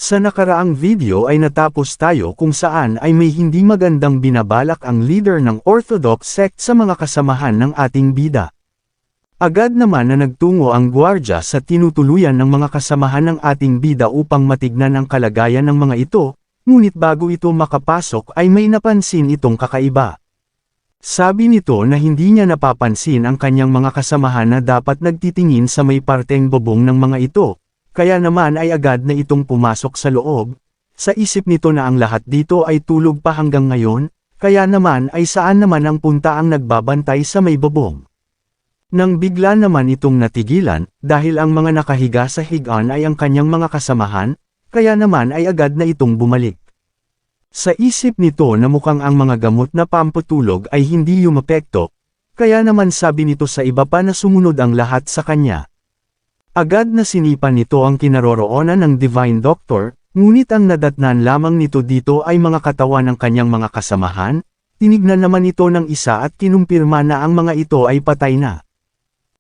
Sa nakaraang video ay natapos tayo kung saan ay may hindi magandang binabalak ang leader ng Orthodox sect sa mga kasamahan ng ating bida. Agad naman na nagtungo ang gwardya sa tinutuluyan ng mga kasamahan ng ating bida upang matignan ang kalagayan ng mga ito, ngunit bago ito makapasok ay may napansin itong kakaiba. Sabi nito na hindi niya napapansin ang kanyang mga kasamahan na dapat nagtitingin sa may parteng bubong ng mga ito. Kaya naman ay agad na itong pumasok sa loob, sa isip nito na ang lahat dito ay tulog pa hanggang ngayon, kaya naman ay saan naman ang punta ang nagbabantay sa may bubong. Nang bigla naman itong natigilan, dahil ang mga nakahiga sa higaan ay ang kanyang mga kasamahan, kaya naman ay agad na itong bumalik. Sa isip nito na mukhang ang mga gamot na pampatulog ay hindi yumapekto, kaya naman sabi nito sa iba pa na sumunod ang lahat sa kanya. Agad na sinipan nito ang kinaroroonan ng Divine Doctor, ngunit ang nadatnan lamang nito dito ay mga katawan ng kanyang mga kasamahan, tinignan naman ito ng isa at kinumpirma na ang mga ito ay patay na.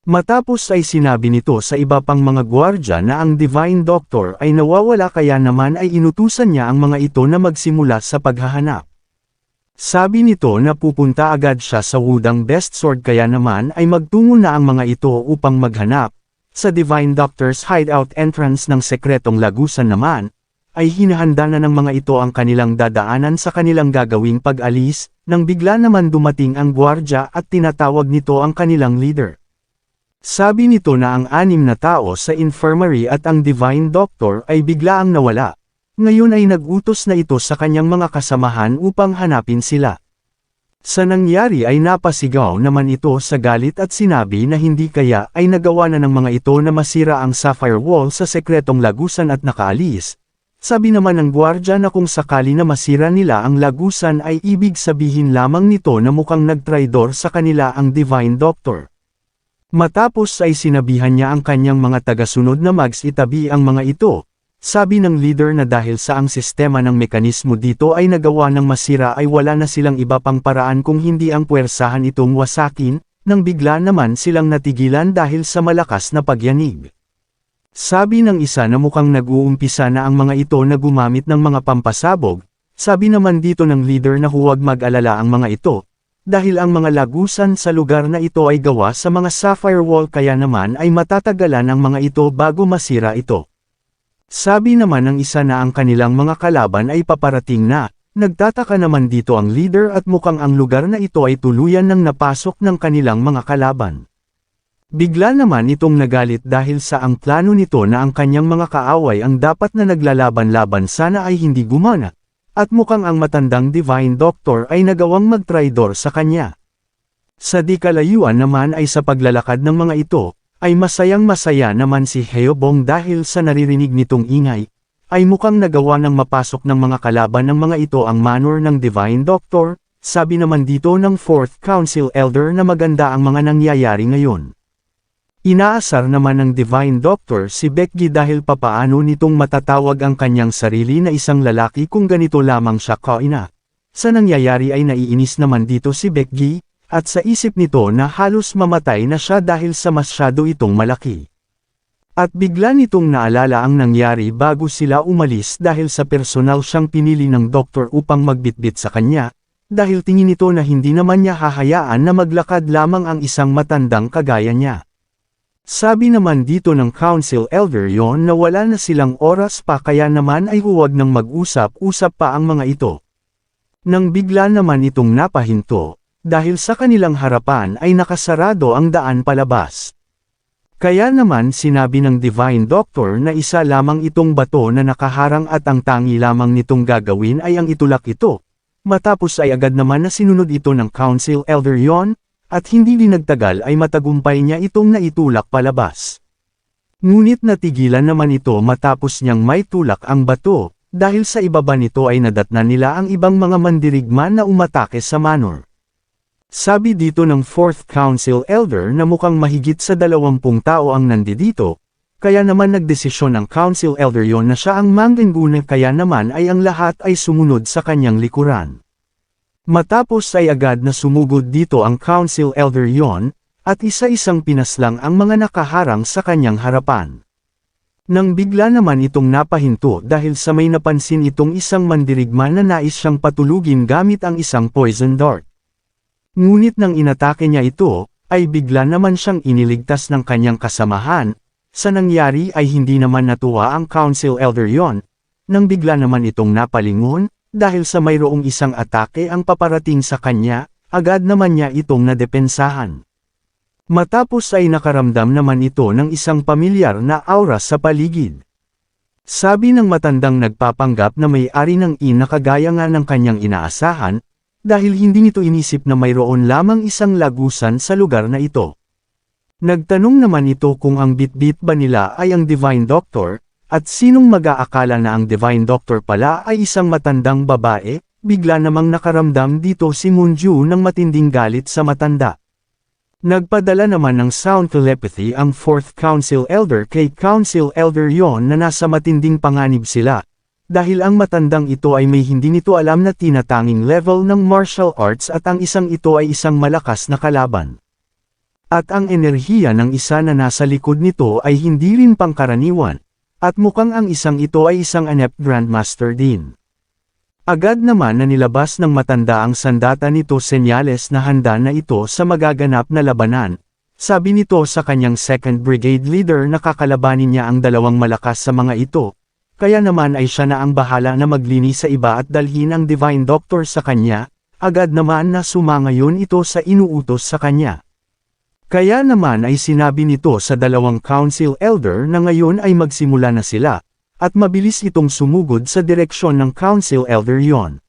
Matapos ay sinabi nito sa iba pang mga gwardya na ang Divine Doctor ay nawawala kaya naman ay inutusan niya ang mga ito na magsimula sa paghahanap. Sabi nito na pupunta agad siya sa Wudang Best Sword kaya naman ay magtungo na ang mga ito upang maghanap. Sa Divine Doctor's hideout entrance ng sekretong lagusan naman, ay hinahanda na ng mga ito ang kanilang dadaanan sa kanilang gagawing pag-alis, nang bigla naman dumating ang gwardya at tinatawag nito ang kanilang leader. Sabi nito na ang 6 na tao sa infirmary at ang Divine Doctor ay bigla ang nawala. Ngayon ay nag-utos na ito sa kanyang mga kasamahan upang hanapin sila. Sa nangyari ay napasigaw naman ito sa galit at sinabi na hindi kaya ay nagawa na ng mga ito na masira ang sapphire wall sa sekretong lagusan at nakaalis. Sabi naman ng gwardya na kung sakali na masira nila ang lagusan ay ibig sabihin lamang nito na mukhang nagtraidor sa kanila ang Divine Doctor. Matapos ay sinabihan niya ang kanyang mga tagasunod na magsitabi ang mga ito. Sabi ng leader na dahil sa ang sistema ng mekanismo dito ay nagawa ng masira ay wala na silang iba pang paraan kung hindi ang puwersahan itong wasakin, nang bigla naman silang natigilan dahil sa malakas na pagyanig. Sabi ng isa na mukhang nag-uumpisa na ang mga ito na gumamit ng mga pampasabog, sabi naman dito ng leader na huwag mag-alala ang mga ito, dahil ang mga lagusan sa lugar na ito ay gawa sa mga sapphire wall kaya naman ay matatagalan ang mga ito bago masira ito. Sabi naman ng isa na ang kanilang mga kalaban ay paparating na, nagtataka naman dito ang leader at mukhang ang lugar na ito ay tuluyan ng napasok ng kanilang mga kalaban. Bigla naman itong nagalit dahil sa ang plano nito na ang kanyang mga kaaway ang dapat na naglalaban-laban sana ay hindi gumana, at mukhang ang matandang Divine Doctor ay nagawang magtraidor sa kanya. Sa di kalayuan naman ay sa paglalakad ng mga ito, ay masayang-masaya naman si Heobong dahil sa naririnig nitong ingay, ay mukhang nagawa ng mapasok ng mga kalaban ng mga ito ang manor ng Divine Doctor, sabi naman dito ng 4th Council Elder na maganda ang mga nangyayari ngayon. Inaasar naman ng Divine Doctor si Becky dahil papaano nitong matatawag ang kanyang sarili na isang lalaki kung ganito lamang siya kaina. Sa nangyayari ay naiinis naman dito si Becky, at sa isip nito na halos mamatay na siya dahil sa masyado itong malaki. At bigla nitong naalala ang nangyari bago sila umalis dahil sa personal siyang pinili ng doktor upang magbitbit sa kanya, dahil tingin nito na hindi naman niya hahayaan na maglakad lamang ang isang matandang kagaya niya. Sabi naman dito ng Council Elder yon na wala na silang oras pa kaya naman ay huwag nang mag-usap-usap pa ang mga ito. Nang bigla naman itong napahinto, dahil sa kanilang harapan ay nakasarado ang daan palabas. Kaya naman sinabi ng Divine Doctor na isa lamang itong bato na nakaharang at ang tangi lamang nitong gagawin ay ang itulak ito. Matapos ay agad naman na sinunod ito ng Council Elder yon, at hindi din nagtagal ay matagumpay niya itong naitulak palabas. Ngunit natigilan naman ito matapos niyang may tulak ang bato, dahil sa ibaba nito ay nadatnan nila ang ibang mga mandirigma na umatake sa manor. Sabi dito ng 4th Council Elder na mukhang mahigit sa 20 tao ang nandito, kaya naman nagdesisyon ang Council Elder yon na siya ang mangguna kaya naman ay ang lahat ay sumunod sa kanyang likuran. Matapos ay agad na sumugod dito ang Council Elder yon, at isa-isang pinaslang ang mga nakaharang sa kanyang harapan. Nang bigla naman itong napahinto dahil sa may napansin itong isang mandirigma na nais siyang patulugin gamit ang isang poison dart. Ngunit nang inatake niya ito, ay bigla naman siyang iniligtas ng kanyang kasamahan. Sa nangyari ay hindi naman natuwa ang Council Elder yon, nang bigla naman itong napalingon, dahil sa mayroong isang atake ang paparating sa kanya, agad naman niya itong nadepensahan. Matapos ay nakaramdam naman ito ng isang pamilyar na aura sa paligid. Sabi ng matandang nagpapanggap na may-ari ng inn na kagaya nga ng kanyang inaasahan, dahil hindi nito inisip na mayroon lamang isang lagusan sa lugar na ito. Nagtanong naman ito kung ang bitbit ba nila ay ang Divine Doctor, at sinong mag-aakala na ang Divine Doctor pala ay isang matandang babae, bigla namang nakaramdam dito si Moonju ng matinding galit sa matanda. Nagpadala naman ng sound telepathy ang 4th Council Elder kay Council Elder yon na nasa matinding panganib sila, dahil ang matandang ito ay may hindi nito alam na tinatanging level ng martial arts at ang isang ito ay isang malakas na kalaban. At ang enerhiya ng isa na nasa likod nito ay hindi rin pangkaraniwan, at mukhang ang isang ito ay isang adept Grandmaster din. Agad naman na nilabas ng matanda ang sandata nito senyales na handa na ito sa magaganap na labanan. Sabi nito sa kanyang 2nd Brigade Leader na kakalabanin niya ang dalawang malakas sa mga ito, kaya naman ay siya na ang bahala na maglinis sa iba at dalhin ang Divine Doctor sa kanya, agad naman na sumangayon ito sa inuutos sa kanya. Kaya naman ay sinabi nito sa dalawang Council Elder na ngayon ay magsimula na sila, at mabilis itong sumugod sa direksyon ng Council Elder yon.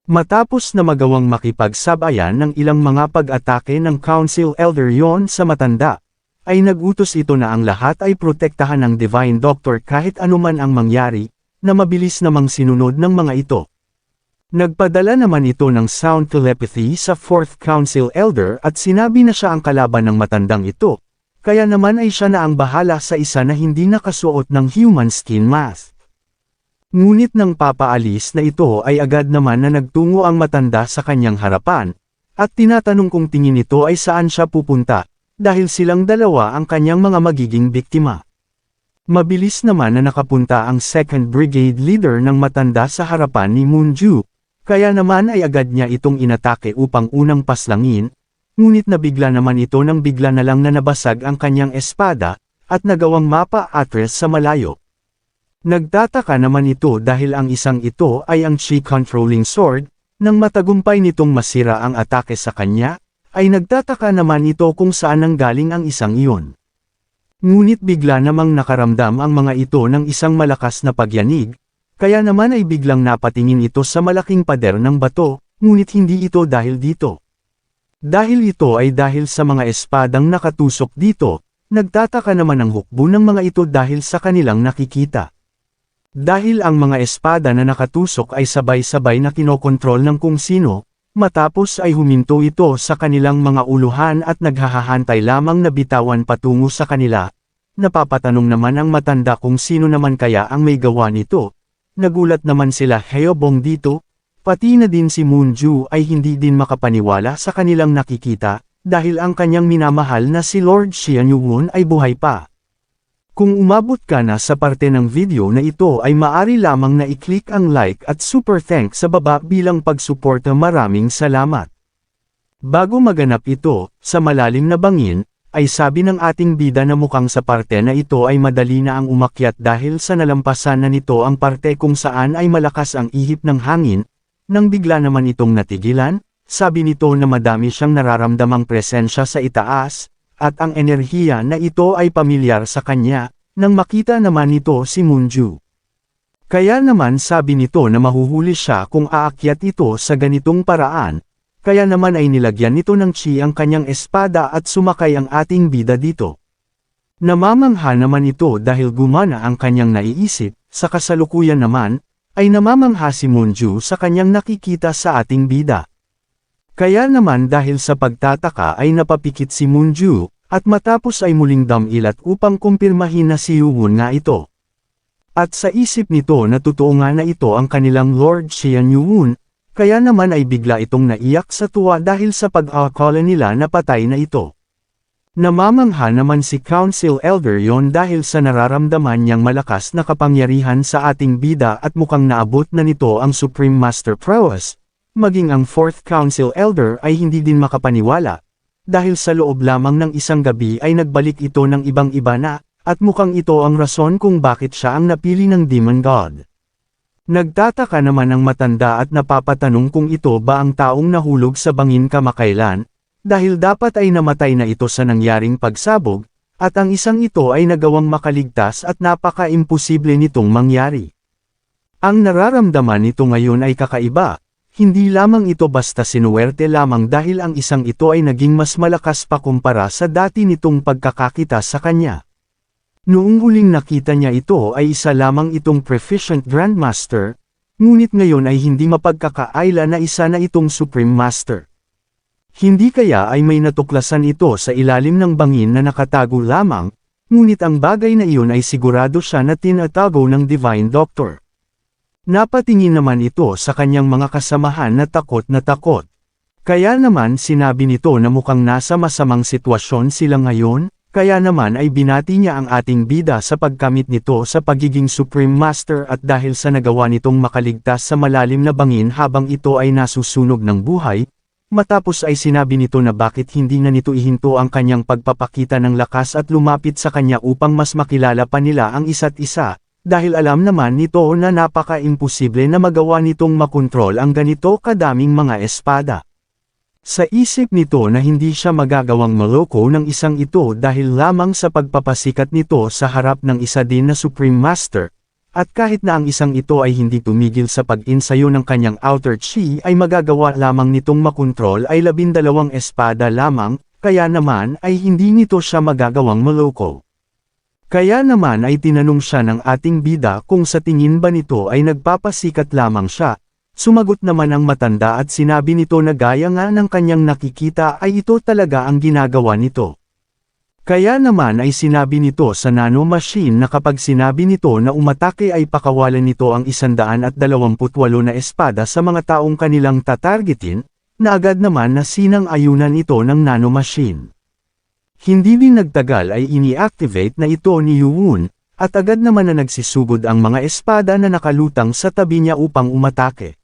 Matapos na magawang makipagsabayan ng ilang mga pag-atake ng Council Elder yon sa matanda, ay nagutos ito na ang lahat ay protektahan ng Divine Doctor kahit anuman ang mangyari, na mabilis namang sinunod ng mga ito. Nagpadala naman ito ng sound telepathy sa 4th Council Elder at sinabi na siya ang kalaban ng matandang ito. Kaya naman ay siya na ang bahala sa isa na hindi nakasuot ng human skin mask. Ngunit nang papaalis na ito ay agad naman na nagtungo ang matanda sa kanyang harapan, at tinatanong kung tingin nito ay saan siya pupunta, dahil silang dalawa ang kanyang mga magiging biktima. Mabilis naman na nakapunta ang 2nd Brigade Leader ng matanda sa harapan ni Moonju, kaya naman ay agad niya itong inatake upang unang paslangin. Ngunit nabigla naman ito nang bigla na lang na nabasag ang kanyang espada, at nagawang mapa-atras sa malayo. Nagtataka naman ito dahil ang isang ito ay ang Chi Controlling Sword, nang matagumpay nitong masira ang atake sa kanya, ay nagtataka naman ito kung saan nanggaling ang isang iyon. Ngunit bigla namang nakaramdam ang mga ito ng isang malakas na pagyanig, kaya naman ay biglang napatingin ito sa malaking pader ng bato, ngunit hindi ito dahil dito. Dahil ito ay dahil sa mga espadang nakatusok dito, nagtataka naman ang hukbo ng mga ito dahil sa kanilang nakikita. Dahil ang mga espada na nakatusok ay sabay-sabay na kinokontrol ng kung sino, matapos ay huminto ito sa kanilang mga uluhan at naghahahantay lamang na bitawan patungo sa kanila. Napapatanong naman ang matanda kung sino naman kaya ang may gawa nito. Nagulat naman sila Heobong dito. Pati na din si Moonju ay hindi din makapaniwala sa kanilang nakikita, dahil ang kanyang minamahal na si Lord Xianyuwon ay buhay pa. Kung umabot ka na sa parte ng video na ito ay maari lamang na i-click ang like at super thanks sa baba bilang pagsuporta. Maraming salamat. Bago maganap ito, sa malalim na bangin, ay sabi ng ating bida na mukhang sa parte na ito ay madali na ang umakyat dahil sa nalampasan na nito ang parte kung saan ay malakas ang ihip ng hangin. Nang bigla naman itong natigilan, sabi nito na madami siyang nararamdamang presensya sa itaas, at ang enerhiya na ito ay pamilyar sa kanya, nang makita naman nito si Moonju. Kaya naman sabi nito na mahuhuli siya kung aakyat ito sa ganitong paraan, kaya naman ay nilagyan nito ng chi ang kanyang espada at sumakay ang ating bida dito. Namamangha naman ito dahil gumana ang kanyang naiisip, sa kasalukuyan naman, ay namamangha si Moonju sa kanyang nakikita sa ating bida. Kaya naman dahil sa pagtataka ay napapikit si Moonju, at matapos ay muling damilat upang kumpirmahin na si Yuwon nga ito. At sa isip nito na totoo nga na ito ang kanilang Lord Xianyuwon, kaya naman ay bigla itong naiyak sa tuwa dahil sa pag-akala nila na patay na ito. Namamangha naman si Council Elder yon dahil sa nararamdaman niyang malakas na kapangyarihan sa ating bida at mukhang naabot na nito ang Supreme Master Prowess. Maging ang 4th Council Elder ay hindi din makapaniwala, dahil sa loob lamang ng isang gabi ay nagbalik ito ng ibang-iba na, at mukhang ito ang rason kung bakit siya ang napili ng Demon God. Nagtataka naman ang matanda at napapatanong kung ito ba ang taong nahulog sa bangin kamakailan, dahil dapat ay namatay na ito sa nangyaring pagsabog, at ang isang ito ay nagawang makaligtas at napaka-imposible nitong mangyari. Ang nararamdaman nito ngayon ay kakaiba, hindi lamang ito basta sinuwerte lamang dahil ang isang ito ay naging mas malakas pa kumpara sa dati nitong pagkakakita sa kanya. Noong huling nakita niya ito ay isa lamang itong Proficient Grandmaster, ngunit ngayon ay hindi mapagkakaila na isa na itong Supreme Master. Hindi kaya ay may natuklasan ito sa ilalim ng bangin na nakatago lamang, ngunit ang bagay na iyon ay sigurado siya na tinatago ng Divine Doctor. Napatingin naman ito sa kanyang mga kasamahan na takot na takot. Kaya naman sinabi nito na mukhang nasa masamang sitwasyon sila ngayon, kaya naman ay binati niya ang ating bida sa pagkamit nito sa pagiging Supreme Master at dahil sa nagawa nitong makaligtas sa malalim na bangin habang ito ay nasusunog ng buhay. Matapos ay sinabi nito na bakit hindi na nito ihinto ang kanyang pagpapakita ng lakas at lumapit sa kanya upang mas makilala pa nila ang isa't isa, dahil alam naman nito na napaka-imposible na magawa nitong makontrol ang ganito kadaming mga espada. Sa isip nito na hindi siya magagawang maloko ng isang ito dahil lamang sa pagpapasikat nito sa harap ng isa din na Supreme Master. At kahit na ang isang ito ay hindi tumigil sa pag-insayo ng kanyang outer chi ay magagawa lamang nitong makontrol ay 12 espada lamang, kaya naman ay hindi nito siya magagawang maloko. Kaya naman ay tinanong siya ng ating bida kung sa tingin ba nito ay nagpapasikat lamang siya. Sumagot naman ang matanda at sinabi nito na gaya nga ng kanyang nakikita ay ito talaga ang ginagawa nito. Kaya naman ay sinabi nito sa nanomachine na kapag sinabi nito na umatake ay pakawalan nito ang 128 na espada sa mga taong kanilang tatargetin, na agad naman na sinang-ayunan ito ng nanomachine. Hindi din nagtagal ay ini-activate na ito ni Yuun, at agad naman na nagsisugod ang mga espada na nakalutang sa tabi niya upang umatake.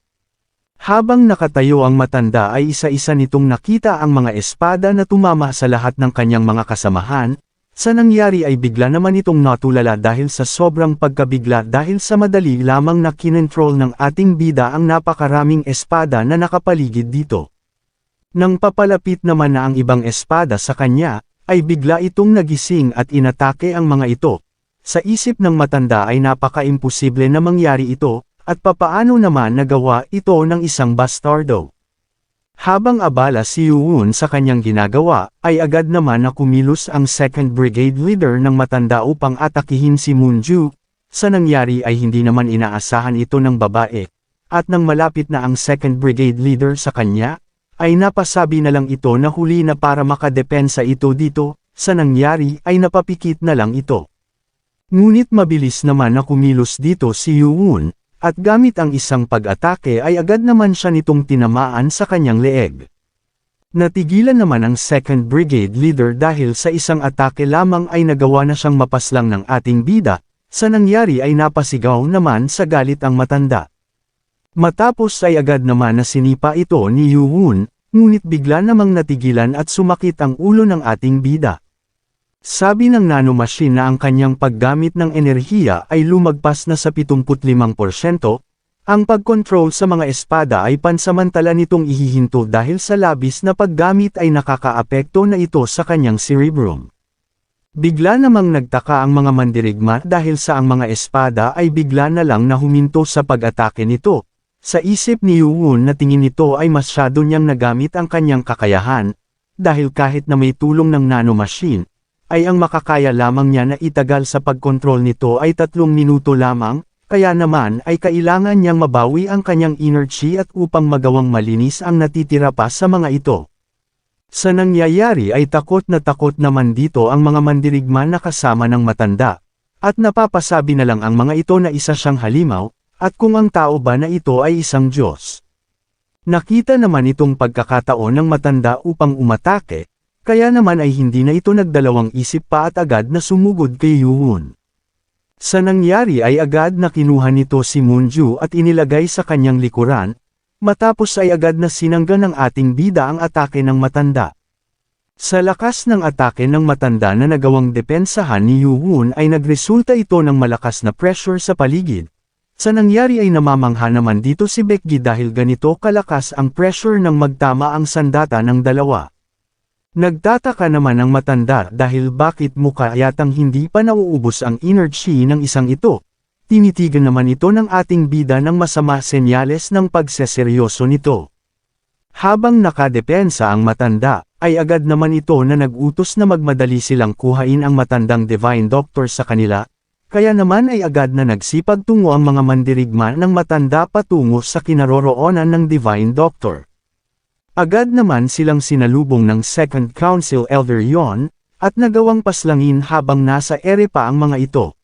Habang nakatayo ang matanda ay isa-isa nitong nakita ang mga espada na tumama sa lahat ng kanyang mga kasamahan, sa nangyari ay bigla naman itong natulala dahil sa sobrang pagkabigla dahil sa madali lamang na kinontrol ng ating bida ang napakaraming espada na nakapaligid dito. Nang papalapit naman na ang ibang espada sa kanya, ay bigla itong nagising at inatake ang mga ito. Sa isip ng matanda ay napaka-imposible na mangyari ito, at papaano naman nagawa ito ng isang bastardo. Habang abala si Yuun sa kanyang ginagawa, ay agad naman na kumilos ang 2nd Brigade Leader ng matanda upang atakihin si Moonju. Sa nangyari ay hindi naman inaasahan ito ng babae, at nang malapit na ang 2nd Brigade Leader sa kanya, ay napasabi na lang ito na huli na para makadepensa ito dito, sa nangyari ay napapikit na lang ito. Ngunit mabilis naman na kumilos dito si Yuun, at gamit ang isang pag-atake ay agad naman siya nitong tinamaan sa kanyang leeg. Natigilan naman ang 2nd Brigade Leader dahil sa isang atake lamang ay nagawa na siyang mapaslang ng ating bida, sa nangyari ay napasigaw naman sa galit ang matanda. Matapos ay agad naman na sinipa ito ni Yuun, ngunit bigla namang natigilan at sumakit ang ulo ng ating bida. Sabi ng nanomachine na ang kanyang paggamit ng enerhiya ay lumagpas na sa 75%, ang pagkontrol sa mga espada ay pansamantala nitong ihihinto dahil sa labis na paggamit ay nakakaapekto na ito sa kanyang cerebrum. Bigla namang nagtaka ang mga mandirigma dahil sa ang mga espada ay bigla na lang na huminto sa pag-atake nito. Sa isip ni Yuun na tingin nito ay masyado niyang nagamit ang kanyang kakayahan, dahil kahit na may tulong ng nanomachine, ay ang makakaya lamang niya na itagal sa pagkontrol nito ay 3 minuto lamang, kaya naman ay kailangan niyang mabawi ang kanyang inner chi at upang magawang malinis ang natitira pa sa mga ito. Sa nangyayari ay takot naman dito ang mga mandirigma na kasama ng matanda, at napapasabi na lang ang mga ito na isa siyang halimaw, at kung ang tao ba na ito ay isang Diyos. Nakita naman itong pagkakataon ng matanda upang umatake, kaya naman ay hindi na ito nagdalawang isip pa at agad na sumugod kay Yuwon. Sa nangyari ay agad na kinuha nito si Moonju at inilagay sa kanyang likuran, matapos ay agad na sinangga ng ating bida ang atake ng matanda. Sa lakas ng atake ng matanda na nagawang depensahan ni Yuwon ay nagresulta ito ng malakas na pressure sa paligid. Sa nangyari ay namamangha naman dito si Baekgi dahil ganito kalakas ang pressure nang magtama ang sandata ng dalawa. Nagtataka naman ang matanda dahil bakit mukha yatang hindi pa nauubos ang energy ng isang ito. Tinitigan naman ito ng ating bida ng masama senyales ng pagseseryoso nito. Habang nakadepensa ang matanda, ay agad naman ito na nag-utos na magmadali silang kuhain ang matandang Divine Doctor sa kanila, kaya naman ay agad na nagsipag tungo ang mga mandirigma ng matanda patungo sa kinaroroonan ng Divine Doctor. Agad naman silang sinalubong ng Second Council Elder Yon, at nagawang paslangin habang nasa ere pa ang mga ito.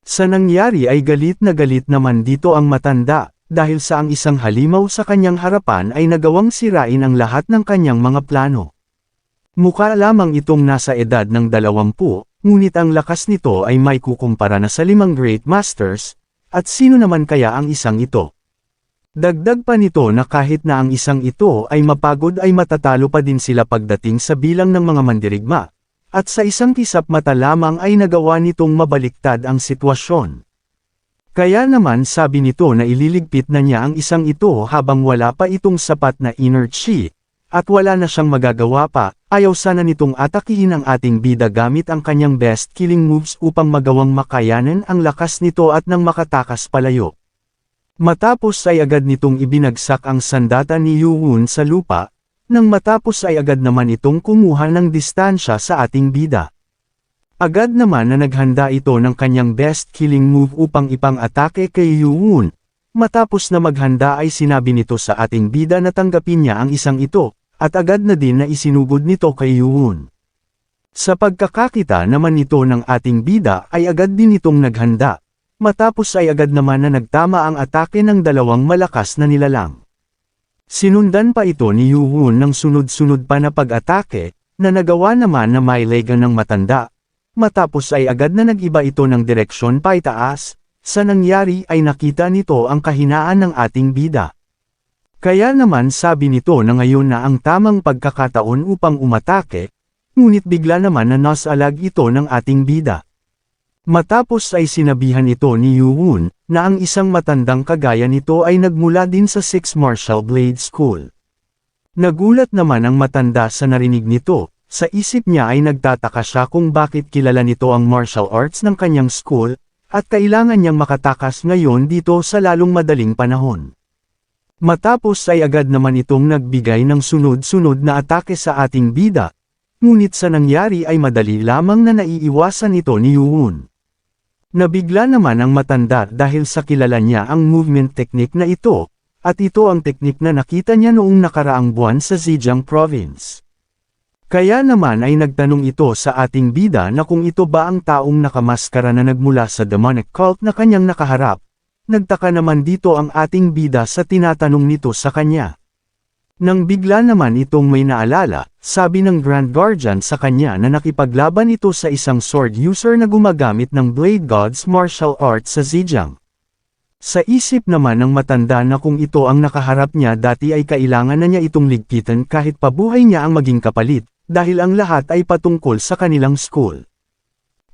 Sa nangyari ay galit naman dito ang matanda, dahil sa ang isang halimaw sa kanyang harapan ay nagawang sirain ang lahat ng kanyang mga plano. Mukha lamang itong nasa edad ng 20, ngunit ang lakas nito ay may kukumpara na sa 5 Great Masters, at sino naman kaya ang isang ito? Dagdag pa nito na kahit na ang isang ito ay mapagod ay matatalo pa din sila pagdating sa bilang ng mga mandirigma, at sa isang kisap mata lamang ay nagawa nitong mabaliktad ang sitwasyon. Kaya naman sabi nito na ililigpit na niya ang isang ito habang wala pa itong sapat na inner chi, at wala na siyang magagawa pa, ayaw sana nitong atakihin ang ating bida gamit ang kanyang best killing moves upang magawang makayanan ang lakas nito at nang makatakas palayo. Matapos ay agad nitong ibinagsak ang sandata ni Yuwon sa lupa, nang matapos ay agad naman itong kumuha ng distansya sa ating bida. Agad naman na naghanda ito ng kanyang best killing move upang ipang-atake kay Yuwon. Matapos na maghanda ay sinabi nito sa ating bida na tanggapin niya ang isang ito, at agad na din na isinugod nito kay Yuwon. Sa pagkakakita naman nito ng ating bida ay agad din itong naghanda, matapos ay agad naman na nagtama ang atake ng dalawang malakas na nilalang. Sinundan pa ito ni Yuwon ng sunod-sunod pa na pag-atake, na nagawa naman na may lega ng matanda. Matapos ay agad na nag-iba ito ng direksyon paitaas, sa nangyari ay nakita nito ang kahinaan ng ating bida. Kaya naman sabi nito na ngayon na ang tamang pagkakataon upang umatake, ngunit bigla naman na nasalag ito ng ating bida. Matapos ay sinabihan ito ni Yuwon, na ang isang matandang kagaya nito ay nagmula din sa 6 Martial Blade School. Nagulat naman ang matanda sa narinig nito. Sa isip niya ay nagtataka siya kung bakit kilala nito ang martial arts ng kanyang school, at kailangan niyang makatakas ngayon dito sa lalong madaling panahon. Matapos ay agad naman itong nagbigay ng sunod-sunod na atake sa ating bida, ngunit sa nangyari ay madali lamang na naiiwasan ito ni Yuwon. Nabigla naman ang matanda dahil sa kilala niya ang movement technique na ito, at ito ang teknik na nakita niya noong nakaraang buwan sa Zhejiang Province. Kaya naman ay nagtanong ito sa ating bida na kung ito ba ang taong nakamaskara na nagmula sa demonic cult na kanyang nakaharap. Nagtaka naman dito ang ating bida sa tinatanong nito sa kanya. Nang bigla naman itong may naalala, sabi ng Grand Guardian sa kanya na nakipaglaban ito sa isang sword user na gumagamit ng Blade God's martial arts sa Zhejiang. Sa isip naman ng matanda na kung ito ang nakaharap niya dati ay kailangan na niya itong ligpitan kahit pabuhay niya ang maging kapalit, dahil ang lahat ay patungkol sa kanilang school.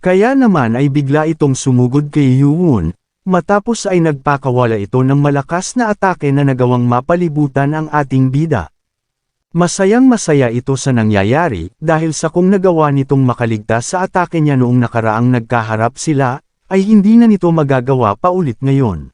Kaya naman ay bigla itong sumugod kay Yuwon, matapos ay nagpakawala ito ng malakas na atake na nagawang mapalibutan ang ating bida. Masayang-masaya ito sa nangyayari, dahil sa kung nagawa nitong makaligtas sa atake niya noong nakaraang nagkaharap sila, ay hindi na nito magagawa pa ulit ngayon.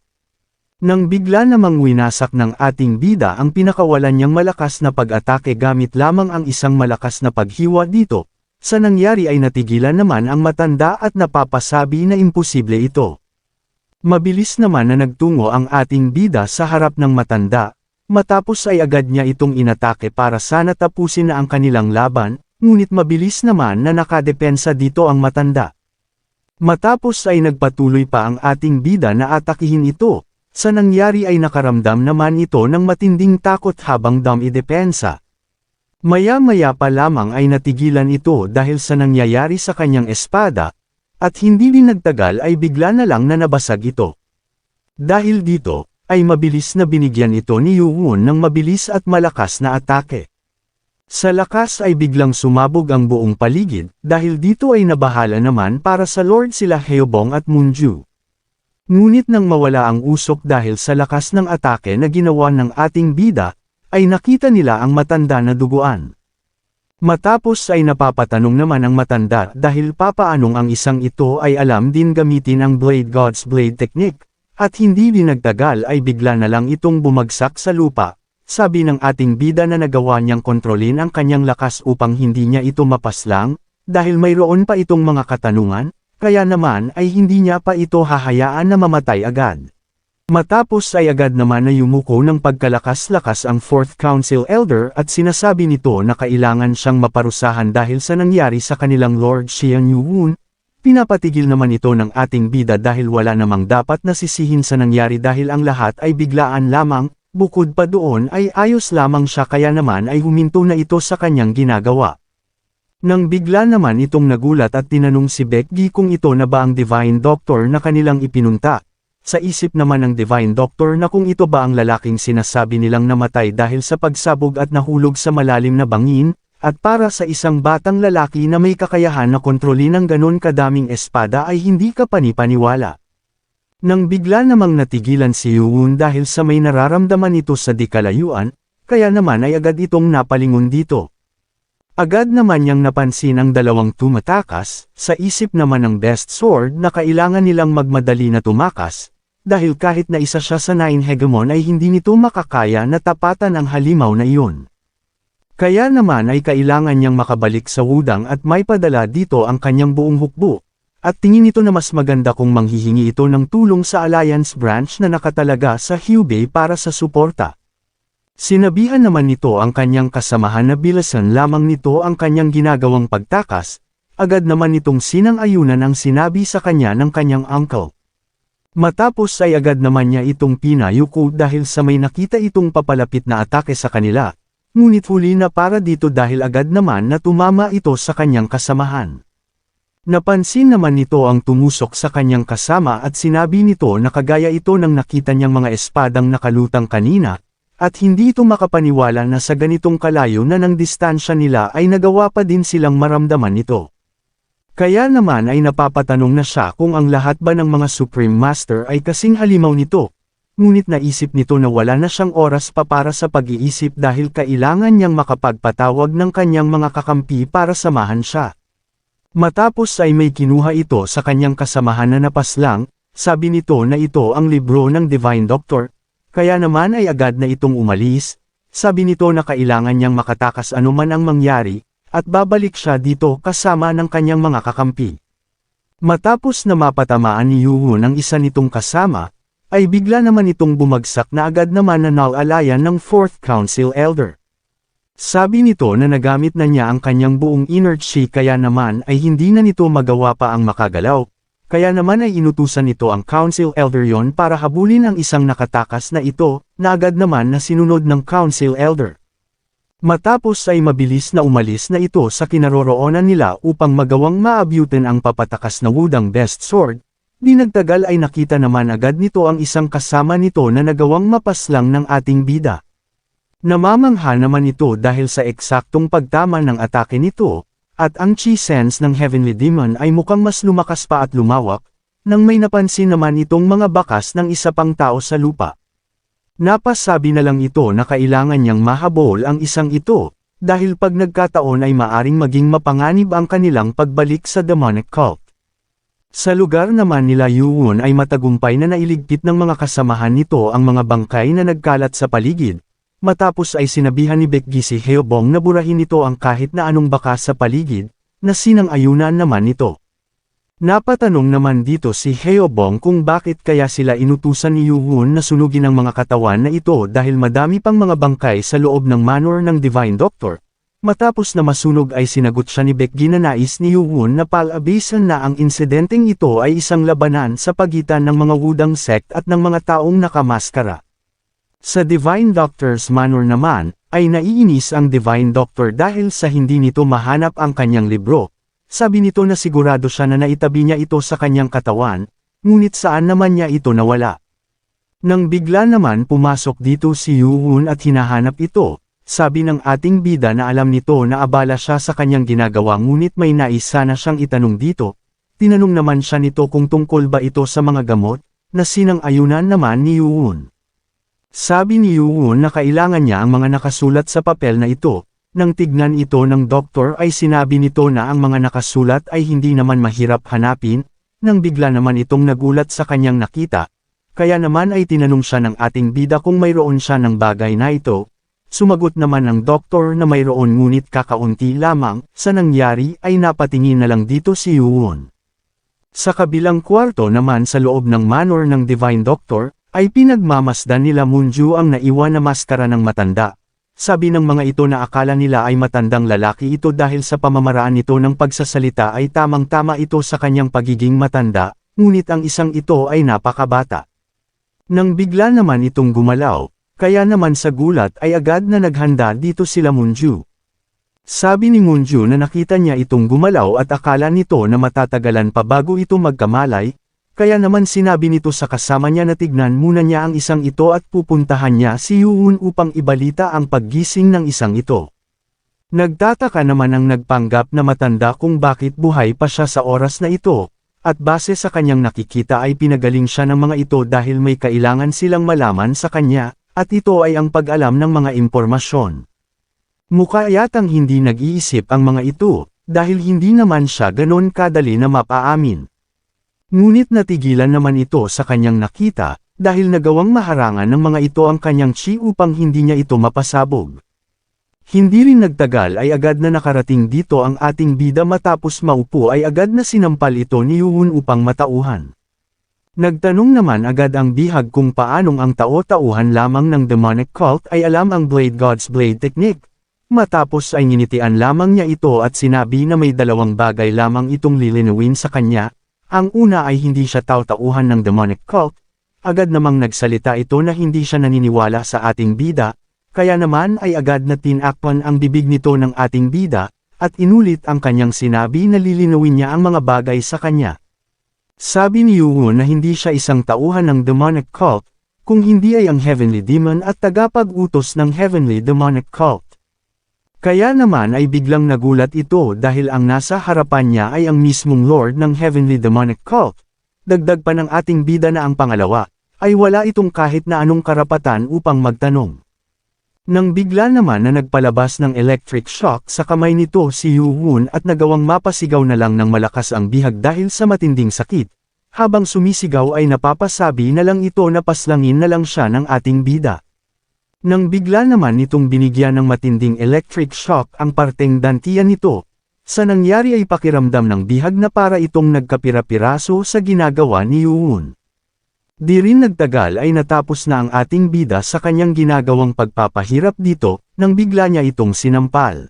Nang bigla namang winasak ng ating bida ang pinakawalan niyang malakas na pag-atake gamit lamang ang isang malakas na paghiwa dito, sa nangyari ay natigilan naman ang matanda at napapasabi na imposible ito. Mabilis naman na nagtungo ang ating bida sa harap ng matanda, matapos ay agad niya itong inatake para sana tapusin na ang kanilang laban, ngunit mabilis naman na nakadepensa dito ang matanda. Matapos ay nagpatuloy pa ang ating bida na atakihin ito. Sa nangyari ay nakaramdam naman ito ng matinding takot habang dumidepensa. Maya-maya pa lamang ay natigilan ito dahil sa nangyayari sa kanyang espada, at hindi din nagtagal ay bigla na lang na nabasag ito. Dahil dito, ay mabilis na binigyan ito ni Yuwon ng mabilis at malakas na atake. Sa lakas ay biglang sumabog ang buong paligid, dahil dito ay nabahala naman para sa Lord sila Haobong at Moonju. Ngunit nang mawala ang usok dahil sa lakas ng atake na ginawa ng ating bida, ay nakita nila ang matanda na duguan. Matapos ay napapatanong naman ang matanda dahil papaanong ang isang ito ay alam din gamitin ang Blade God's Blade Technique, at hindi din nagtagal ay bigla na lang itong bumagsak sa lupa. Sabi ng ating bida na nagawa niyang kontrolin ang kanyang lakas upang hindi niya ito mapaslang, dahil mayroon pa itong mga katanungan, kaya naman ay hindi niya pa ito hahayaan na mamatay agad. Matapos ay agad naman na yumuko ng pagkalakas-lakas ang 4th Council Elder at sinasabi nito na kailangan siyang maparusahan dahil sa nangyari sa kanilang Lord Xian Yuwon. Pinapatigil naman ito ng ating bida dahil wala namang dapat nasisihin sa nangyari dahil ang lahat ay biglaan lamang, bukod pa doon ay ayos lamang siya kaya naman ay huminto na ito sa kanyang ginagawa. Nang bigla naman itong nagulat at tinanong si Becky kung ito na ba ang Divine Doctor na kanilang ipinunta. Sa isip naman ng Divine Doctor na kung ito ba ang lalaking sinasabi nilang namatay dahil sa pagsabog at nahulog sa malalim na bangin, at para sa isang batang lalaki na may kakayahan na kontrolin ng ganon kadaming espada ay hindi ka panipaniwala. Nang bigla namang natigilan si Yuwon dahil sa may nararamdaman ito sa di kalayuan, kaya naman ay agad itong napalingon dito. Agad naman niyang napansin ang dalawang tumatakas, sa isip naman ng Best Sword na kailangan nilang magmadali na tumakas, dahil kahit na isa siya sa 9 Hegemon ay hindi nito makakaya na tapatan ang halimaw na iyon. Kaya naman ay kailangan niyang makabalik sa wudang at may padala dito ang kanyang buong hukbo, at tingin nito na mas maganda kung manghihingi ito ng tulong sa Alliance Branch na nakatalaga sa Hubei para sa suporta. Sinabihan naman nito ang kanyang kasamahan na bilasan lamang nito ang kanyang ginagawang pagtakas, agad naman nitong sinang-ayunan ang sinabi sa kanya ng kanyang uncle. Matapos ay agad naman niya itong pinayuko dahil sa may nakita itong papalapit na atake sa kanila, ngunit huli na para dito dahil agad naman na tumama ito sa kanyang kasamahan. Napansin naman nito ang tumusok sa kanyang kasama at sinabi nito na kagaya ito ng nakita niyang mga espadang nakalutang kanina, at hindi ito makapaniwala na sa ganitong kalayo na ng distansya nila ay nagawa pa din silang maramdaman ito. Kaya naman ay napapatanong na siya kung ang lahat ba ng mga Supreme Master ay kasing halimaw nito, ngunit naisip nito na wala na siyang oras pa para sa pag-iisip dahil kailangan niyang makapagpatawag ng kanyang mga kakampi para samahan siya. Matapos ay may kinuha ito sa kanyang kasamahan na napaslang, sabi nito na ito ang libro ng Divine Doctor, kaya naman ay agad na itong umalis, sabi nito na kailangan niyang makatakas anuman ang mangyari, at babalik siya dito kasama ng kanyang mga kakampi. Matapos na mapatamaan ni Yuwon ang isa nitong kasama, ay bigla naman itong bumagsak na agad naman na nalalayan ng 4th Council Elder. Sabi nito na nagamit na niya ang kanyang buong inner chi kaya naman ay hindi na nito magawa pa ang makagalaw, kaya naman ay inutusan nito ang Council Elder yon para habulin ang isang nakatakas na ito, na agad naman na sinunod ng Council Elder. Matapos ay mabilis na umalis na ito sa kinaroroonan nila upang magawang maabyutin ang papatakas na wudang Best Sword, di nagtagal ay nakita naman agad nito ang isang kasama nito na nagawang mapaslang ng ating bida. Namamangha naman ito dahil sa eksaktong pagtama ng atake nito, at ang chi sense ng Heavenly Demon ay mukhang mas lumakas pa at lumawak, nang may napansin naman itong mga bakas ng isa pang tao sa lupa. Napasabi na lang ito na kailangan niyang mahabol ang isang ito, dahil pag nagkataon ay maaring maging mapanganib ang kanilang pagbalik sa demonic cult. Sa lugar naman nila Yuwon ay matagumpay na nailigpit ng mga kasamahan nito ang mga bangkay na nagkalat sa paligid. Matapos ay sinabihan ni Becky si Haobong na burahin nito ang kahit na anong bakas sa paligid, na sinang-ayunan naman nito. Napatanong naman dito si Haobong kung bakit kaya sila inutusan ni Yuwon na sunugin ang mga katawan na ito dahil madami pang mga bangkay sa loob ng manor ng Divine Doctor. Matapos na masunog ay sinagot siya ni Becky na nais ni Yuwon na palabisan na ang insidenteng ito ay isang labanan sa pagitan ng mga wudang sect at ng mga taong nakamaskara. Sa Divine Doctor's Manor naman, ay naiinis ang Divine Doctor dahil sa hindi nito mahanap ang kanyang libro. Sabi nito na sigurado siya na naitabi niya ito sa kanyang katawan, ngunit saan naman niya ito nawala. Nang bigla naman pumasok dito si Yoo-won at hinahanap ito, sabi ng ating bida na alam nito na abala siya sa kanyang ginagawa ngunit may nais sana siyang itanong dito. Tinanong naman siya nito kung tungkol ba ito sa mga gamot, na sinang-ayunan naman ni Yoo-won. Sabi ni Yoo-won na kailangan niya ang mga nakasulat sa papel na ito. Nang tignan ito ng doktor ay sinabi nito na ang mga nakasulat ay hindi naman mahirap hanapin, nang bigla naman itong nagulat sa kanyang nakita. Kaya naman ay tinanong siya ng ating bida kung mayroon siya ng bagay na ito. Sumagot naman ng doktor na mayroon ngunit kakaunti lamang, sa nangyari ay napatingin na lang dito si Yoo-won. Sa kabilang kwarto naman sa loob ng manor ng Divine Doctor, ay pinagmamasdan nila Moonju ang naiwan na maskara ng matanda. Sabi ng mga ito na akala nila ay matandang lalaki ito dahil sa pamamaraan nito ng pagsasalita ay tamang-tama ito sa kanyang pagiging matanda, ngunit ang isang ito ay napakabata. Nang bigla naman itong gumalaw, kaya naman sa gulat ay agad na naghanda dito sila Moonju. Sabi ni Moonju na nakita niya itong gumalaw at akala nito na matatagalan pa bago ito magkamalay, kaya naman sinabi nito sa kasama niya na tignan muna niya ang isang ito at pupuntahan niya si Yoo-won upang ibalita ang paggising ng isang ito. Nagtataka naman ang nagpanggap na matanda kung bakit buhay pa siya sa oras na ito, at base sa kanyang nakikita ay pinagaling siya ng mga ito dahil may kailangan silang malaman sa kanya, at ito ay ang pag-alam ng mga impormasyon. Mukha yatang hindi nag-iisip ang mga ito, dahil hindi naman siya ganon kadali na mapaamin. Ngunit natigilan naman ito sa kanyang nakita, dahil nagawang maharangan ng mga ito ang kanyang chi upang hindi niya ito mapasabog. Hindi rin nagtagal ay agad na nakarating dito ang ating bida matapos maupo ay agad na sinampal ito ni Yoo-won upang matauhan. Nagtanong naman agad ang bihag kung paanong ang tao-tauhan lamang ng demonic cult ay alam ang Blade God's Blade Technique. Matapos ay nginitian lamang niya ito at sinabi na may dalawang bagay lamang itong lilinawin sa kanya. Ang una ay hindi siya tao-tauhan ng demonic cult, agad namang nagsalita ito na hindi siya naniniwala sa ating bida, kaya naman ay agad na tinakpan ang bibig nito ng ating bida, at inulit ang kanyang sinabi na lilinawin niya ang mga bagay sa kanya. Sabi ni Yoo-won na hindi siya isang tauhan ng demonic cult, kung hindi ay ang Heavenly Demon at tagapag-utos ng Heavenly Demonic Cult. Kaya naman ay biglang nagulat ito dahil ang nasa harapan niya ay ang mismong Lord ng Heavenly Demonic Cult. Dagdag pa ng ating bida na ang pangalawa, ay wala itong kahit na anong karapatan upang magtanong. Nang bigla naman na nagpalabas ng electric shock sa kamay nito si Yoo-won at nagawang mapasigaw na lang ng malakas ang bihag dahil sa matinding sakit. Habang sumisigaw ay napapasabi na lang ito na paslangin na lang siya ng ating bida. Nang bigla naman nitong binigyan ng matinding electric shock ang parteng dantian nito, sa nangyari ay pakiramdam ng bihag na para itong nagkapira-piraso sa ginagawa ni Yoo-won. Di rin nagtagal ay natapos na ang ating bida sa kanyang ginagawang pagpapahirap dito, nang bigla niya itong sinampal.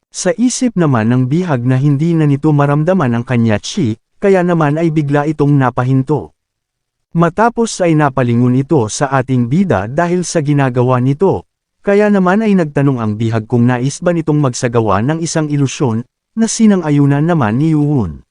Sa isip naman ng bihag na hindi na nito maramdaman ang kanya chi, kaya naman ay bigla itong napahinto. Matapos ay napalingon ito sa ating bida dahil sa ginagawa nito, kaya naman ay nagtanong ang bihag kung nais ba nitong magsagawa ng isang ilusyon, na sinang-ayunan naman ni Yoo-won.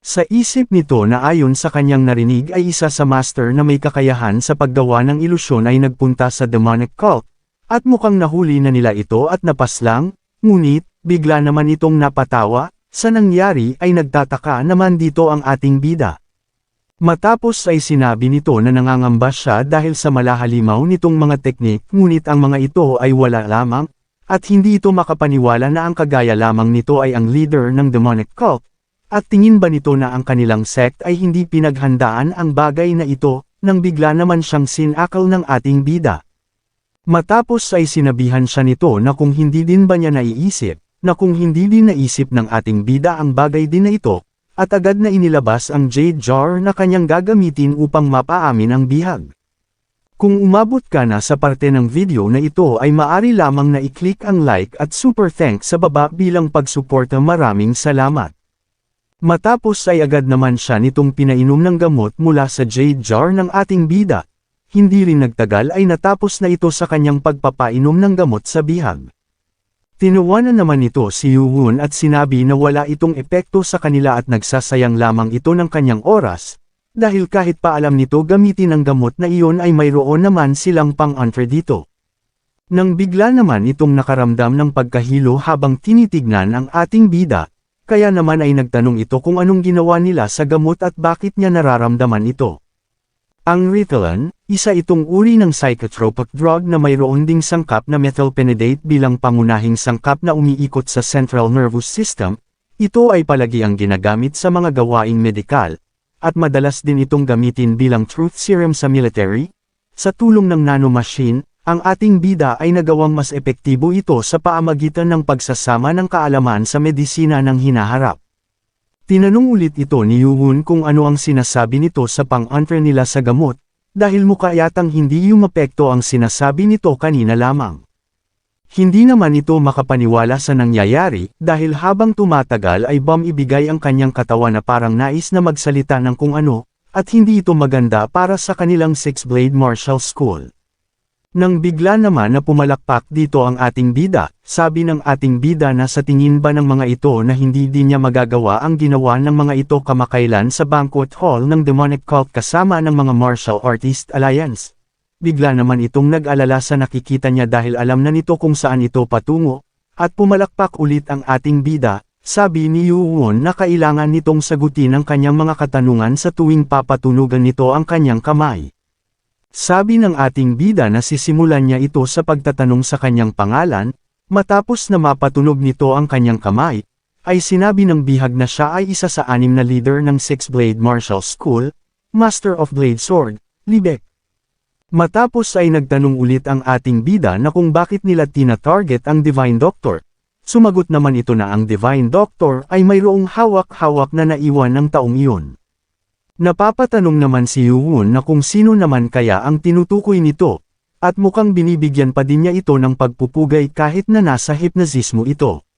Sa isip nito na ayon sa kanyang narinig ay isa sa master na may kakayahan sa paggawa ng ilusyon ay nagpunta sa demonic cult, at mukhang nahuli na nila ito at napaslang, ngunit, bigla naman itong napatawa, sa nangyari ay nagtataka naman dito ang ating bida. Matapos ay sinabi nito na nangangamba siya dahil sa malahalimaw nitong mga teknik ngunit ang mga ito ay wala lamang, at hindi ito makapaniwala na ang kagaya lamang nito ay ang leader ng demonic cult, at tingin ba nito na ang kanilang sect ay hindi pinaghandaan ang bagay na ito, nang bigla naman siyang sinakal ng ating bida. Matapos ay sinabihan siya nito na kung hindi din ba niya naiisip, na kung hindi din naisip ng ating bida ang bagay din na ito, at agad na inilabas ang jade jar na kanyang gagamitin upang mapaamin ang bihag. Kung umabot ka na sa parte ng video na ito ay maari lamang na i-click ang like at super thanks sa baba bilang pagsuporta. Maraming salamat. Matapos ay agad naman siya nitong pinainom ng gamot mula sa jade jar ng ating bida. hindi rin nagtagal ay natapos na ito sa kanyang pagpapainom ng gamot sa bihag. Tinuwanan naman ito si Yuhun at sinabi na wala itong epekto sa kanila at nagsasayang lamang ito ng kanyang oras, dahil kahit pa alam nito gamitin ang gamot na iyon ay mayroon naman silang pang-unfair dito. Nang bigla naman itong nakaramdam ng pagkahilo habang tinitignan ang ating bida, kaya naman ay nagtanong ito kung anong ginawa nila sa gamot at bakit niya nararamdaman ito. Ang Ritalin, isa itong uri ng psychotropic drug na mayroon ding sangkap na methylphenidate bilang pangunahing sangkap na umiikot sa central nervous system. Ito ay palagi ang ginagamit sa mga gawaing medikal, at madalas din itong gamitin bilang truth serum sa military. Sa tulong ng nanomachine, ang ating bida ay nagawang mas epektibo ito sa paamagitan ng pagsasama ng kaalaman sa medisina ng hinaharap. Tinanong ulit ito ni Yuhun kung ano ang sinasabi nito sa pang-unfair nila sa gamot, dahil mukha yatang hindi umapekto ang sinasabi nito kanina lamang. Hindi naman ito makapaniwala sa nangyayari, dahil habang tumatagal ay ibigay ang kanyang katawan na parang nais na magsalita ng kung ano, at hindi ito maganda para sa kanilang six-blade martial school. Nang bigla naman na pumalakpak dito ang ating bida, sabi ng ating bida na sa tingin ba ng mga ito na hindi din niya magagawa ang ginawa ng mga ito kamakailan sa banquet hall ng demonic cult kasama ng mga martial artist alliance. Bigla naman itong nag-alala sa nakikita niya dahil alam na nito kung saan ito patungo, at pumalakpak ulit ang ating bida, sabi ni Yuhun na kailangan nitong sagutin ang kanyang mga katanungan sa tuwing papatunugan nito ang kanyang kamay. Sabi ng ating bida na sisimulan niya ito sa pagtatanong sa kanyang pangalan, matapos na mapatunog nito ang kanyang kamay, ay sinabi ng bihag na siya ay isa sa 6 na leader ng Six-Blade Martial School, Master of Blade Sword, Libek. Matapos ay nagtanong ulit ang ating bida na kung bakit nila tina-target ang Divine Doctor. Sumagot naman ito na ang Divine Doctor ay mayroong hawak-hawak na naiwan ng taong iyon. Napapatanong naman si Yuhun na kung sino naman kaya ang tinutukoy nito, at mukhang binibigyan pa din niya ito ng pagpupugay kahit na nasa hypnosismo ito.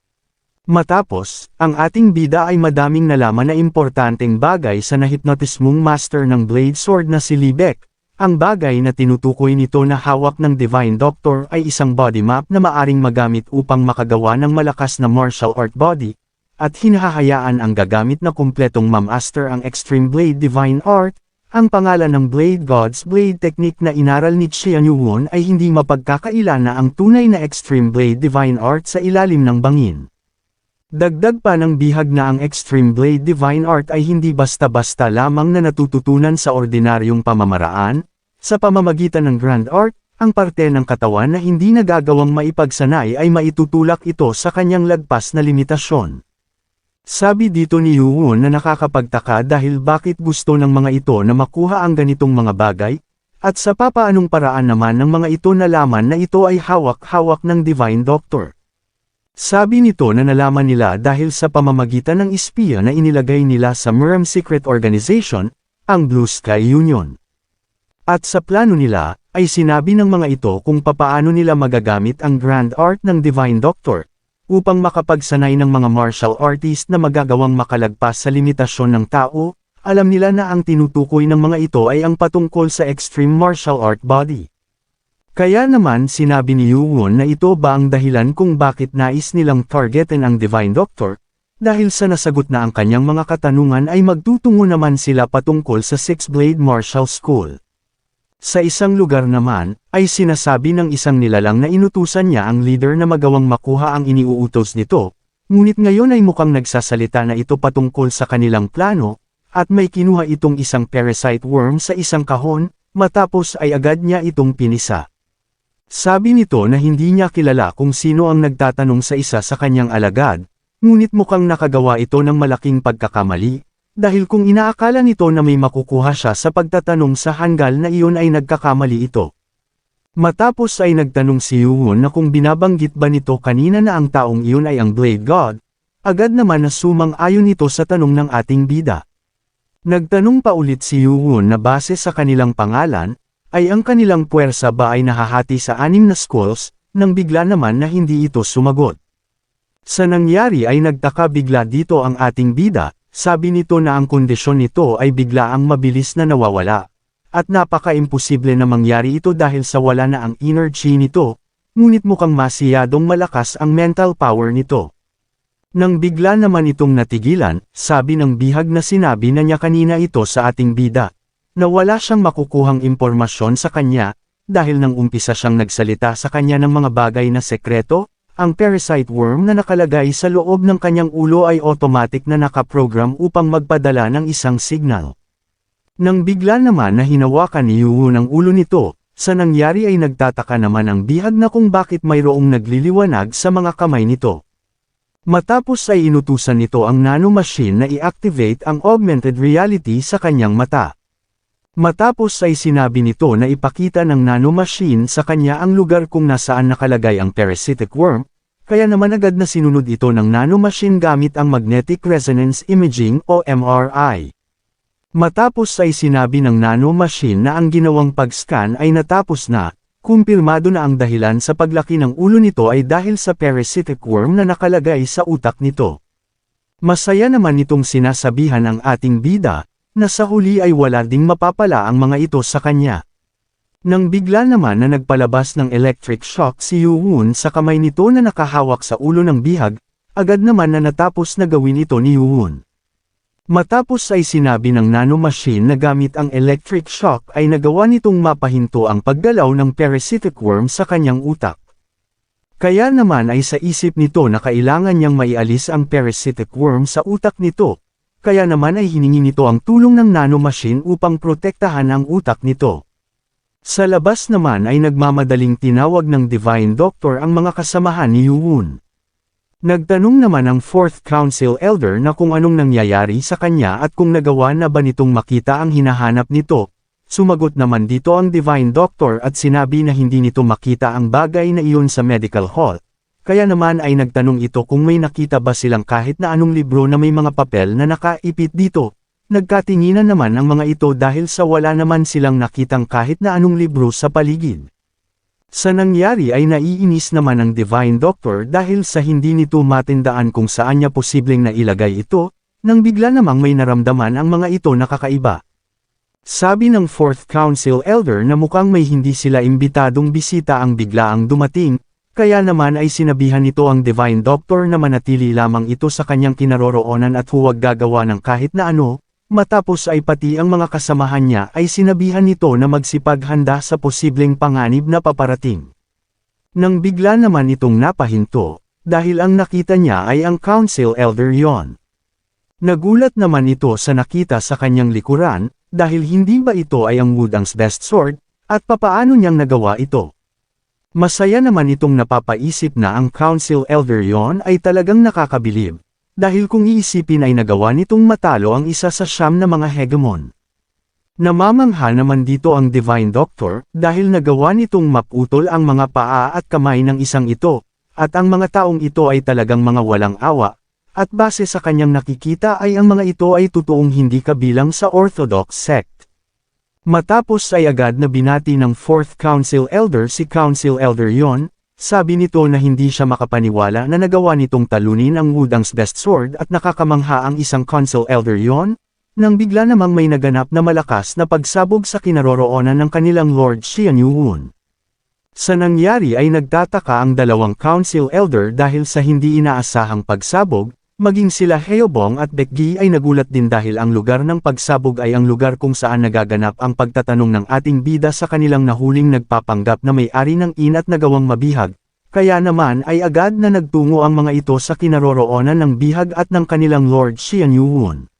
Matapos, ang ating bida ay madaming nalaman na importanteng bagay sa nahipnotismong master ng Blade Sword na si Libek. Ang bagay na tinutukoy nito na hawak ng Divine Doctor ay isang body map na maaring magamit upang makagawa ng malakas na martial art body, at hinahayaan ang gagamit na kumpletong mamaster ang Extreme Blade Divine Art. Ang pangalan ng Blade God's Blade Technique na inaral ni Xian Yuhun ay hindi mapagkakaila na ang tunay na Extreme Blade Divine Art sa ilalim ng bangin. Dagdag pa ng bihag na ang Extreme Blade Divine Art ay hindi basta-basta lamang na natututunan sa ordinaryong pamamaraan. Sa pamamagitan ng Grand Art, ang parte ng katawan na hindi nagagawang maipagsanay ay maitutulak ito sa kanyang lagpas na limitasyon. Sabi dito ni Yuhun na nakakapagtaka dahil bakit gusto ng mga ito na makuha ang ganitong mga bagay, at sa papaanong paraan naman ng mga ito nalaman na ito ay hawak-hawak ng Divine Doctor. Sabi nito na nalaman nila dahil sa pamamagitan ng espiya na inilagay nila sa Murem Secret Organization, ang Blue Sky Union. At sa plano nila, ay sinabi ng mga ito kung papaano nila magagamit ang Grand Art ng Divine Doctor, upang makapagsanay ng mga martial artist na magagawang makalagpas sa limitasyon ng tao. Alam nila na ang tinutukoy ng mga ito ay ang patungkol sa extreme martial art body. Kaya naman sinabi ni Yuhun na ito ba ang dahilan kung bakit nais nilang targetin ang Divine Doctor, dahil sa nasagot na ang kanyang mga katanungan ay magtutungo naman sila patungkol sa Six-Blade Martial School. Sa isang lugar naman, ay sinasabi ng isang nilalang na inutusan niya ang leader na magawang makuha ang iniuutos nito, ngunit ngayon ay mukhang nagsasalita na ito patungkol sa kanilang plano, at may kinuha itong isang parasite worm sa isang kahon, matapos ay agad niya itong pinisa. Sabi nito na hindi niya kilala kung sino ang nagtatanong sa isa sa kanyang alagad, ngunit mukhang nakagawa ito ng malaking pagkakamali. Dahil kung inaakala nito na may makukuha siya sa pagtatanong sa hanggal na iyon ay nagkakamali ito. Matapos ay nagtanong si Yuhun na kung binabanggit ba nito kanina na ang taong iyon ay ang Blade God, agad naman na sumang-ayon ito sa tanong ng ating bida. Nagtanong pa ulit si Yuhun na base sa kanilang pangalan, ay ang kanilang puwersa ba ay nahahati sa 6 na schools, nang bigla naman na hindi ito sumagot. Sa nangyari ay nagtaka bigla dito ang ating bida. Sabi nito na ang kondisyon nito ay biglaang mabilis na nawawala, at napaka-imposible na mangyari ito dahil sa wala na ang inner chi nito, ngunit mukhang masyadong malakas ang mental power nito. Nang bigla naman itong natigilan, sabi ng bihag na sinabi na niya kanina ito sa ating bida, na wala siyang makukuhang impormasyon sa kanya, dahil nang umpisa siyang nagsalita sa kanya ng mga bagay na sekreto, ang parasite worm na nakalagay sa loob ng kanyang ulo ay automatic na nakaprogram upang magpadala ng isang signal. Nang bigla naman na hinawakan ni Yuhu ng ulo nito, sa nangyari ay nagtataka naman ang bihag na kung bakit mayroong nagliliwanag sa mga kamay nito. Matapos ay inutusan nito ang nanomachine na i-activate ang augmented reality sa kanyang mata. Matapos ay sinabi nito na ipakita ng nanomachine sa kanya ang lugar kung nasaan nakalagay ang parasitic worm, kaya naman agad na sinunod ito ng nanomachine gamit ang magnetic resonance imaging o MRI. Matapos ay sinabi ng nanomachine na ang ginawang pag-scan ay natapos na, kumpirmado na ang dahilan sa paglaki ng ulo nito ay dahil sa parasitic worm na nakalagay sa utak nito. Masaya naman nitong sinasabihan ang ating bida, na sa huli ay wala ding mapapala ang mga ito sa kanya. Nang bigla naman na nagpalabas ng electric shock si Yuhun sa kamay nito na nakahawak sa ulo ng bihag, agad naman na natapos na gawin ito ni Yuhun. Matapos ay sinabi ng nanomachine na gamit ang electric shock ay nagawa nitong mapahinto ang paggalaw ng parasitic worm sa kanyang utak. Kaya naman ay sa isip nito na kailangan niyang maialis ang parasitic worm sa utak nito, kaya naman ay hiningi nito ang tulong ng nanomachine upang protektahan ang utak nito. Sa labas naman ay nagmamadaling tinawag ng Divine Doctor ang mga kasamahan ni Yuhun. Nagtanong naman ang 4th Council Elder na kung anong nangyayari sa kanya at kung nagawa na ba nitong makita ang hinahanap nito. Sumagot naman dito ang Divine Doctor at sinabi na hindi nito makita ang bagay na iyon sa medical hall. Kaya naman ay nagtanong ito kung may nakita ba silang kahit na anong libro na may mga papel na nakaipit dito. Nagkatinginan naman ang mga ito dahil sa wala naman silang nakitang kahit na anong libro sa paligid. Sa nangyari ay naiinis naman ang Divine Doctor dahil sa hindi nito matindaan kung saan niya posibleng nailagay ito, nang bigla namang may naramdaman ang mga ito na kakaiba. Sabi ng 4th Council Elder na mukhang may hindi sila imbitadong bisita ang biglaang dumating, kaya naman ay sinabihan nito ang Divine Doctor na manatili lamang ito sa kanyang kinaroroonan at huwag gagawa ng kahit na ano. Matapos ay pati ang mga kasamahan niya ay sinabihan nito na magsipaghanda sa posibleng panganib na paparating. Nang bigla naman itong napahinto, dahil ang nakita niya ay ang Council Elder yon. Nagulat naman ito sa nakita sa kanyang likuran, dahil hindi ba ito ay ang Wudang's best sword, at papaano niyang nagawa ito. Masaya naman itong napapaisip na ang Council Elder yon ay talagang nakakabilib. Dahil kung iisipin ay nagawa nitong matalo ang isa sa siyam na mga hegemon. Namamangha naman dito ang Divine Doctor, dahil nagawa nitong maputol ang mga paa at kamay ng isang ito, at ang mga taong ito ay talagang mga walang awa, at base sa kanyang nakikita ay ang mga ito ay totoong hindi kabilang sa Orthodox sect. Matapos ay agad na binati ng 4th Council Elder si Council Elder yon. Sabi nito na hindi siya makapaniwala na nagawa nitong talunin ang Wudang's best sword at nakakamangha ang isang Council Elder yon, nang bigla namang may naganap na malakas na pagsabog sa kinaroroonan ng kanilang Lord Xian Yuhun. Sa nangyari ay nagtataka ang dalawang Council Elder dahil sa hindi inaasahang pagsabog, maging sila Heobong at Bekgi ay nagulat din dahil ang lugar ng pagsabog ay ang lugar kung saan nagaganap ang pagtatanong ng ating bida sa kanilang nahuling nagpapanggap na may-ari ng inat na gawang mabihag, kaya naman ay agad na nagtungo ang mga ito sa kinaroroonan ng bihag at ng kanilang Lord Xian Yuhun.